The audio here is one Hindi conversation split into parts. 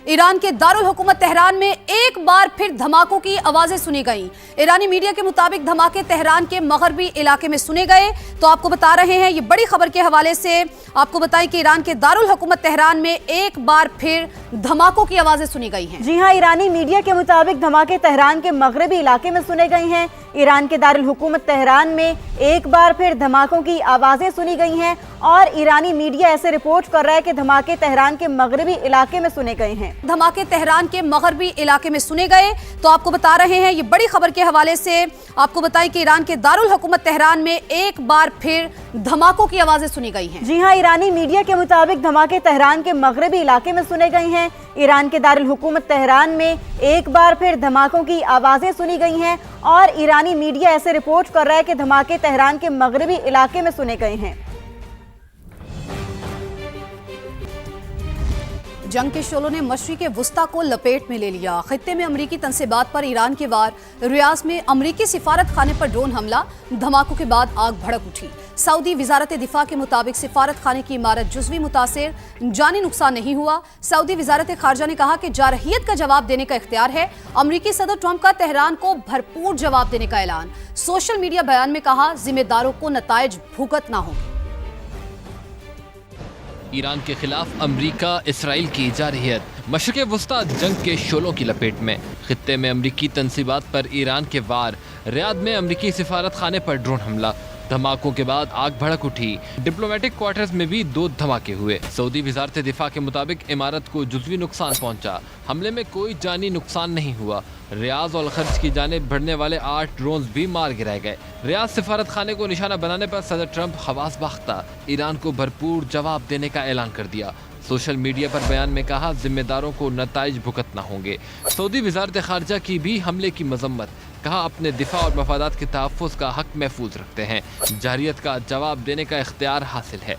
ईरान के दारुल हुकूमत तेहरान में एक बार फिर धमाकों की आवाजें सुनी गईं। ईरानी मीडिया के मुताबिक धमाके तेहरान के मगरबी इलाके में सुने गए। तो आपको बता रहे हैं, ये बड़ी खबर के हवाले से आपको बताएं कि ईरान के दारुल हुकूमत तेहरान में एक बार फिर धमाकों की आवाजें सुनी गई हैं। जी हां, ईरानी मीडिया के मुताबिक धमाके तेहरान के मगरबी इलाके में सुने गए हैं। ईरान के दारुल हुकूमत तेहरान में एक बार फिर धमाकों की आवाजें सुनी गई हैं और ईरानी मीडिया ऐसे रिपोर्ट कर रहा है कि धमाके तेहरान के मगरबी इलाके में सुने गए हैं। धमाके तेहरान के मगरबी इलाके में सुने गए। तो आपको बता रहे हैं, ये बड़ी खबर के हवाले से आपको बताएं कि ईरान के दारुल हुकूमत तेहरान में एक बार फिर धमाकों की आवाजें सुनी गई हैं। जी हां, ईरानी मीडिया के मुताबिक धमाके तेहरान के मगरबी इलाके में सुने गए हैं। ईरान के दारुल हुकूमत तेहरान में एक बार फिर धमाकों की आवाजें सुनी गई हैं और ईरानी मीडिया ऐसे रिपोर्ट कर रहा है कि धमाके तेहरान के मगरबी इलाके में सुने गए हैं। जंग के शोलों ने मशरिक वुस्ता को लपेट में ले लिया। खित्ते में अमरीकी तंसीबात पर ईरान के वार। रियाज में अमरीकी सिफारत खाने पर ड्रोन हमला। धमाकों के बाद आग भड़क उठी। सऊदी वजारत दिफा के मुताबिक सिफारत खाने की इमारत जुज़वी मुतासिर, जानी नुकसान नहीं हुआ। सऊदी वजारत खारजा ने कहा कि जारहियत का जवाब देने का इख्तियार है। अमरीकी सदर ट्रंप का तेहरान को भरपूर जवाब देने का ऐलान। सोशल मीडिया बयान में कहा, जिम्मेदारों को नताइज भुगतना होंगे। ईरान के खिलाफ अमरीका इसराइल की जारहियत। मशरिक़ वुस्ता जंग के शोलों की लपेट में। खित्ते में अमरीकी तंसीबात पर ईरान के वार। रियाद में अमरीकी सिफारत खाने पर ड्रोन हमला। धमाकों के बाद आग भड़क उठी। डिप्लोमेटिक क्वार्टर्स में भी 2 धमाके हुए। सऊदी वजारत दिफा के मुताबिक इमारत को जुज़वी नुकसान पहुंचा। हमले में कोई जानी नुकसान नहीं हुआ। रियाज और खर्च की जानिब बढ़ने वाले 8 ड्रोन्स भी मार गिराए गए। रियाज सिफारत खाने को निशाना बनाने पर सदर ट्रंप हवास बाख्ता, ईरान को भरपूर जवाब देने का ऐलान कर दिया। सोशल मीडिया पर बयान में कहा, जिम्मेदारों को नताइज भुगतना होंगे। सऊदी वजारत खारजा की भी हमले की मजम्मत। कहा, अपने दिफा और मफादात के तहफ़्फ़ुज़ का हक महफूज रखते हैं। जारहियत का जवाब देने का इख्तियार हासिल है।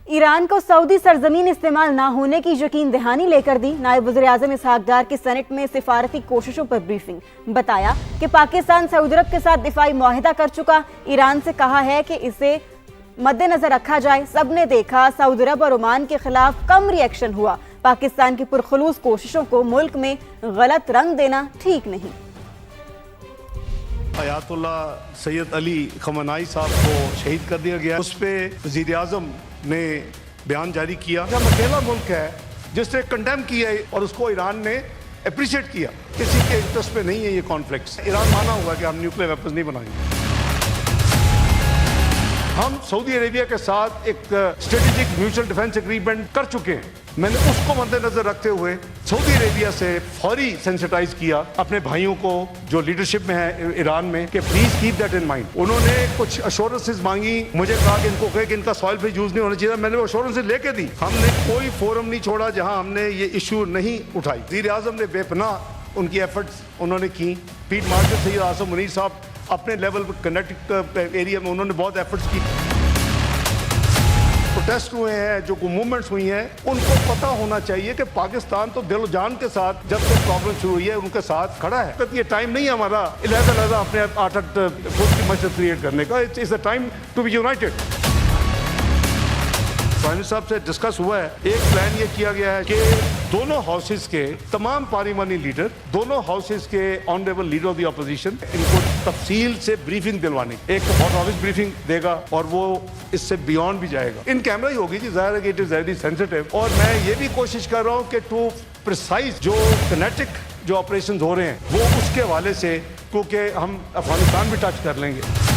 ईरान को सऊदी सरजमीन इस्तेमाल न होने की यकीन दहानी लेकर दी। नायब वज़ीर-ए-आज़म इसहाक डार की सेनेट में सिफारती कोशिशों पर ब्रीफिंग। बताया कि पाकिस्तान सऊदी अरब के साथ दिफाई मुआहिदा कर चुका। ईरान से कहा है कि इसे मद्देनजर रखा जाए। सबने देखा, सऊदी अरब और ओमान के खिलाफ कम रिएक्शन हुआ। पाकिस्तान की पुरखुलूस कोशिशों को मुल्क में गलत रंग देना ठीक नहीं। अयातुल्लाह सैयद अली खमनाई साहब को शहीद कर दिया गया। उस पर वज़ीर-ए-आज़म ने बयान जारी किया। हम अकेला मुल्क है जिसने कंडेम किया और उसको ईरान ने अप्रिशिएट किया। किसी के इंटरेस्ट पे नहीं है ये कॉन्फ्लिक्ट। ईरान माना हुआ कि हम न्यूक्लियर वेपन्स नहीं बनाएंगे। हम सऊदी अरेबिया के साथ एक स्ट्रेटेजिक म्यूचुअल डिफेंस एग्रीमेंट कर चुके हैं। मैंने उसको मद्देनजर रखते हुए सऊदी अरेबिया से फौरी सेंसिटाइज किया अपने भाइयों को जो लीडरशिप में है ईरान में कि please keep that in mind. उन्होंने कुछ अश्योरेंसेस मांगी, मुझे कहा कि इनको कहे कि इनका सॉइल पे यूज नहीं होना चाहिए। मैंने वो अश्योरेंसेस लेके दी। हमने कोई फोरम नहीं छोड़ा जहां हमने ये इशू नहीं उठाई। वज़ीर-ए-आज़म ने बेपनाह उनकी एफर्ट्स उन्होंने की। फील्ड मार्शल सैयद आसिम मुनीर साहब अपने लेवल पर कर्नाटक एरिया में उन्होंने बहुत एफर्ट्स की। प्रोटेस्ट हुए हैं, जो मूवमेंट्स हुई हैं, उनको पता होना चाहिए कि पाकिस्तान तो दिल जान के साथ जब से प्रॉब्लम शुरू हुई है उनके साथ खड़ा है। तो ये टाइम नहीं है हमारा इलाका अपने 8 फुट की मस्जिद क्रिएट करने का। It's a time to be united. Prime साहब से डिस्कस हुआ है। एक प्लान ये किया गया है कि दोनों हाउसेस के तमाम पार्लिमानी लीडर, दोनों हाउसेस के honourable leader of the opposition, इनको तफसील से ब्रीफिंग दिलवानी। एक तो हॉट ऑफिस ब्रीफिंग देगा और वो इससे बियॉन्ड भी जाएगा। इन कैमरा ही होगी जी, जाहिर है कि इट इज वेरी सेंसिटिव। और मैं ये भी कोशिश कर रहा हूँ कि टू प्रिसाइज जो किनेटिक जो ऑपरेशन हो रहे हैं वो उसके हवाले से, क्योंकि हम अफगानिस्तान भी टच कर लेंगे।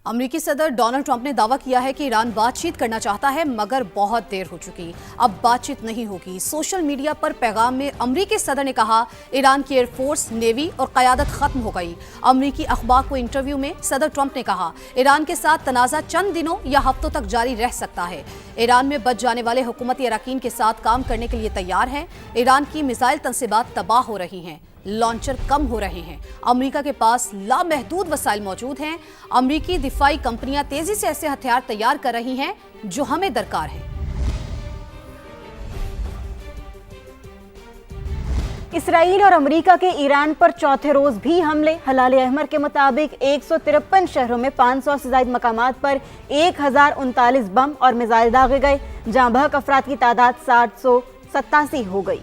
अमेरिकी सदर डोनाल्ड ट्रंप ने दावा किया है कि ईरान बातचीत करना चाहता है, मगर बहुत देर हो चुकी, अब बातचीत नहीं होगी। सोशल मीडिया पर पैगाम में अमेरिकी सदर ने कहा, ईरान की एयरफोर्स, नेवी और क़यादत खत्म हो गई। अमेरिकी अखबार को इंटरव्यू में सदर ट्रंप ने कहा, ईरान के साथ तनाज़ा चंद दिनों या हफ्तों तक जारी रह सकता है। ईरान में बच जाने वाले हुकूमती अरकान के साथ काम करने के लिए तैयार हैं। ईरान की मिसाइल तंसीबात तबाह हो रही हैं, लॉन्चर कम हो रहे हैं। अमेरिका के पास लामहदूद वसाइल मौजूद हैं। अमेरिकी दिफाई कंपनियां तेजी से ऐसे हथियार तैयार कर रही हैं जो हमें दरकार है। इसराइल और अमेरिका के ईरान पर चौथे रोज भी हमले। हलाल अहमर के मुताबिक 153 शहरों में 500 से ज्यादा मकामात पर 1039 बम और मिसाइल दागे गए, जहां बहक अफराद की तादाद 787 हो गई।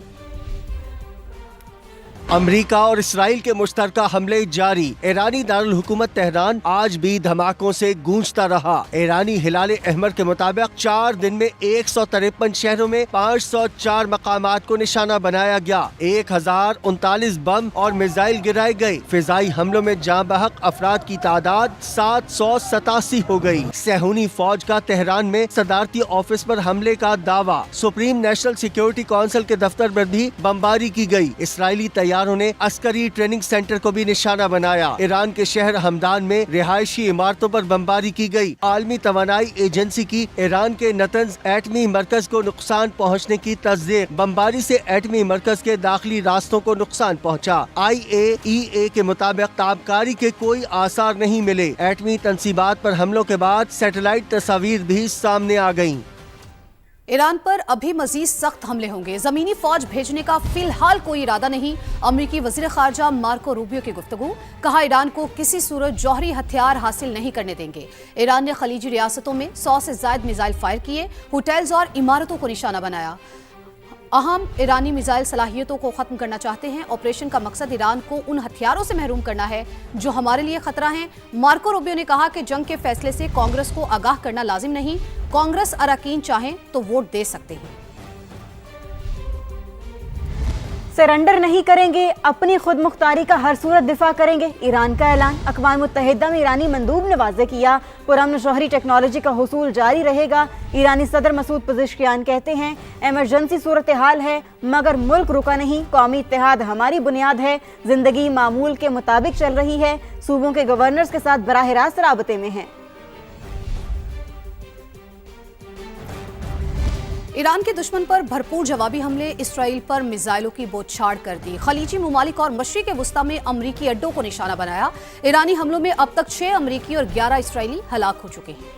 अमेरिका और इसराइल के मुश्तरका हमले जारी। ईरानी दारुल हुकूमत तेहरान आज भी धमाकों से गूंजता रहा। ईरानी हिलाल अहमर के मुताबिक 4 दिन में 153 शहरों में 504 मकामात को निशाना बनाया गया। 1039 बम और मिसाइल गिराए गए। फिजाई हमलों में जाँ बहक अफराद की तादाद 787 हो गई। सहूनी फौज का तेहरान में सदारती ऑफिस पर हमले का दावा। सुप्रीम नेशनल सिक्योरिटी काउंसिल के दफ्तर पर भी बमबारी की गई। इसराइली तैयारों ने अस्करी ट्रेनिंग सेंटर को भी निशाना बनाया। ईरान के शहर हमदान में रिहायशी इमारतों पर बमबारी की गई। आलमी तवानाई एजेंसी की ईरान के नतंज एटमी मरकज को नुकसान पहुँचने की तस्दीक। बमबारी से एटमी मरकज के दाखिली रास्तों को नुकसान पहुँचा। IAEA के मुताबिक ताबकारी के कोई आसार नहीं मिले। एटमी तंसीबात पर हमलों के बाद सैटेलाइट तस्वीर भी सामने आ गयी। ईरान पर अभी मजीद सख्त हमले होंगे। जमीनी फौज भेजने का फिलहाल कोई इरादा नहीं। अमेरिकी वजीर खारजा मार्को रूबियो की गुफ्तगू। कहा, ईरान को किसी सूरत जौहरी हथियार हासिल नहीं करने देंगे। ईरान ने खलीजी रियासतों में 100 से ज्यादा मिसाइल फायर किए, होटल्स और इमारतों को निशाना बनाया। अहम ईरानी मिसाइल सलाहियतों को खत्म करना चाहते हैं। ऑपरेशन का मकसद ईरान को उन हथियारों से महरूम करना है जो हमारे लिए खतरा हैं। मार्को रूबियो ने कहा कि जंग के फैसले से कांग्रेस को आगाह करना लाजिम नहीं। कांग्रेस अरकान चाहें तो वोट दे सकते हैं। सरेंडर नहीं करेंगे, अपनी खुद मुख्तारी का हर सूरत दिफा करेंगे, ईरान का ऐलान। अक़वाम मुत्तहिदा में ईरानी मंदूब ने वाज़ेह किया, पुरअमन जौहरी टेक्नोलॉजी का हुसूल जारी रहेगा। ईरानी सदर मसूद पज़ेश्कियान कहते हैं, एमरजेंसी सूरत हाल है मगर मुल्क रुका नहीं। कौमी इत्तेहाद हमारी बुनियाद है। जिंदगी मामूल के मुताबिक चल रही है। सूबों के गवर्नर्स के साथ बराह रास्त राबते में हैं। ईरान के दुश्मन पर भरपूर जवाबी हमले। इसराइल पर मिसाइलों की बौछार कर दी। खलीजी ममालिक और मशरिक़ वस्ता में अमरीकी अड्डों को निशाना बनाया। ईरानी हमलों में अब तक 6 अमरीकी और 11 इसराइली हलाक हो चुके हैं।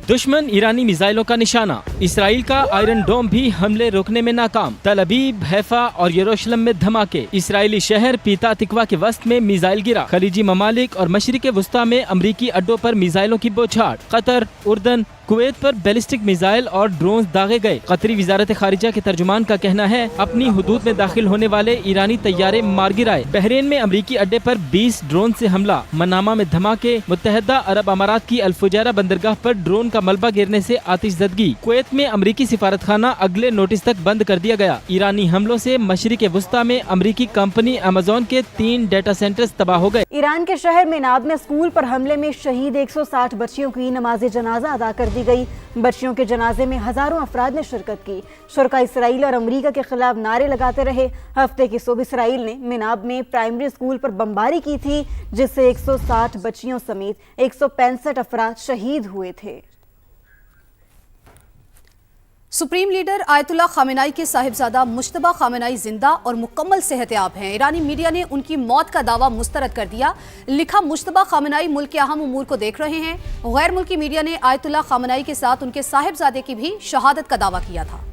दुश्मन ईरानी मिसाइलों का निशाना। इसराइल का आयरन डोम भी हमले रोकने में नाकाम। तल अबीब, हैफा और यरूशलेम में धमाके। इसराइली शहर पीता तिकवा के वस्त में मिसाइल गिरा। खलीजी ममालिक और मशरिक़ वस्ता में अमरीकी अड्डों पर मिसाइलों की बौछार। कतर, उर्दन, कुवैत पर बैलिस्टिक मिसाइल और ड्रोन दागे गए। कतरी वजारत खारिजा के तर्जुमान का कहना है, अपनी हुदूद में दाखिल होने वाले ईरानी तैयारे मार गिराए। बहरीन में अमरीकी अड्डे पर 20 ड्रोन से हमला। मनामा में धमाके। मुत्तहदा अरब अमारात की अल-फुजैरा बंदरगाह पर ड्रोन का मलबा गिरने से आतिशज़दगी। कुवैत में अमरीकी सिफारतखाना अगले नोटिस तक बंद कर दिया गया। ईरानी हमलों से मशरिक़ वस्ता में अमरीकी कंपनी अमेज़न के 3 डेटा सेंटर्स तबाह हो गए। ईरान के शहर मेनाब में स्कूल पर हमले में शहीद 160 बच्चियों की नमाज जनाजा अदा कर दी गई। बच्चियों के जनाजे में हजारों अफराद ने शिरकत की। शुरका इसराइल और अमेरिका के खिलाफ नारे लगाते रहे। हफ्ते की सुबह इसराइल ने मेनाब में प्राइमरी स्कूल पर बमबारी की थी, जिससे 160 बच्चियों समेत 165 अफराद शहीद हुए थे। सुप्रीम लीडर आयतुल्लाह खामेनाई के साहिबजादा मुश्तबा खामेनाई जिंदा और मुकम्मल सेहतयाब हैं। ईरानी मीडिया ने उनकी मौत का दावा मुस्तरद कर दिया। लिखा, मुश्तबा खामेनाई मुल्क के अहम उमूर को देख रहे हैं। गैर मुल्की मीडिया ने आयतुल्लाह खामेनाई के साथ उनके साहिबजादे की भी शहादत का दावा किया था।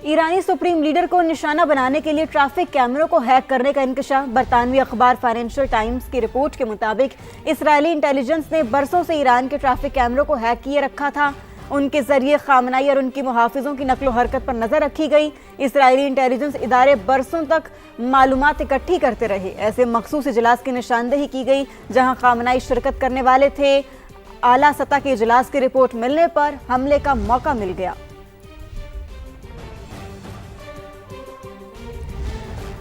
ईरानी सुप्रीम लीडर को निशाना बनाने के लिए ट्रैफिक कैमरों को हैक करने का इंकशाफ। बरतानवी अखबार फाइनेंशियल टाइम्स की रिपोर्ट के मुताबिक इसराइली इंटेलिजेंस ने बरसों से ईरान के ट्रैफिक कैमरों को हैक किए रखा था। उनके जरिए खामनाई और उनकी मुहाफिजों की नकलो हरकत पर नजर रखी गई। इसराइली इंटेलिजेंस इदारे बरसों तक मालूमात इकट्ठी करते रहे। ऐसे मखसूस इजलास की निशानदेही की गई जहां खामनाई शिरकत करने वाले थे। आला सतह के इजलास की रिपोर्ट मिलने पर हमले का मौका मिल गया।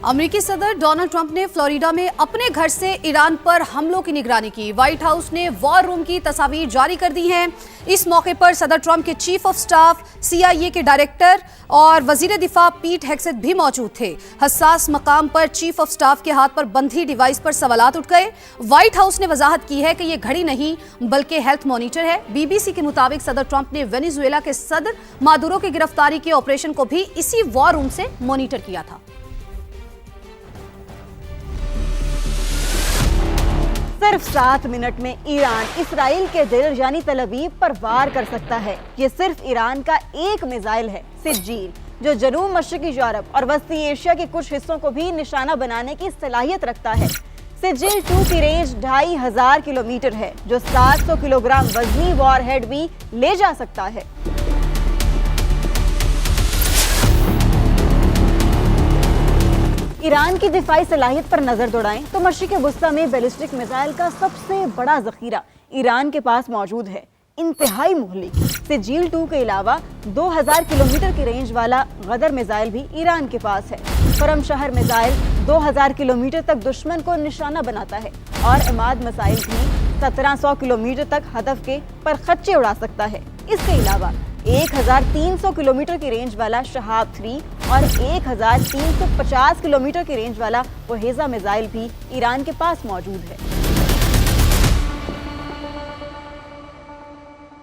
अमेरिकी सदर डोनाल्ड ट्रंप ने फ्लोरिडा में अपने घर से ईरान पर हमलों की निगरानी की। व्हाइट हाउस ने वॉर रूम की तस्वीर जारी कर दी हैं। इस मौके पर सदर ट्रंप के चीफ ऑफ स्टाफ, CIA के डायरेक्टर और वजीर दिफा पीट हेग्सेथ भी मौजूद थे। हसास मकाम पर चीफ ऑफ स्टाफ के हाथ पर बंधी डिवाइस पर सवालात उठ गए। व्हाइट हाउस ने वजाहत की है कि यह घड़ी नहीं बल्कि हेल्थ मॉनिटर है। BBC के मुताबिक सदर ट्रंप ने वेनेजुएला के सदर मादुरो की गिरफ्तारी के ऑपरेशन को भी इसी वॉर रूम से मॉनिटर किया था। सिर्फ 7 मिनट में ईरान इसराइल के दिल यानी तल अवीव पर वार कर सकता है। ये सिर्फ ईरान का एक मिसाइल है, सिज्जील, जो जनूब मशरकी यूरोप और वस्ती एशिया के कुछ हिस्सों को भी निशाना बनाने की सलाहियत रखता है। सिज्जील 2 की रेंज 2500 किलोमीटर है, जो 700 किलोग्राम वजनी वॉरहेड भी ले जा सकता है। ईरान की दिफाई सलाहियत पर नजर दौड़ाएं तो मशरिक वस्ता में बैलिस्टिक मिसाइल का सबसे बड़ा जखीरा ईरान के पास मौजूद है, इंतहाई मुहलिक। सिज्जील 2 के अलावा 2000 किलोमीटर की रेंज वाला गदर मिसाइल भी ईरान के पास है। करम शहर मिसाइल 2000 किलोमीटर तक दुश्मन को निशाना बनाता है और इमाद मिसाइल भी 1700 किलोमीटर तक हदफ के पर खच्चे उड़ा सकता है। इसके अलावा 1300 किलोमीटर की रेंज वाला शहाब 3 और 1350 किलोमीटर की रेंज वाला वहेजा मिसाइल भी ईरान के पास मौजूद है।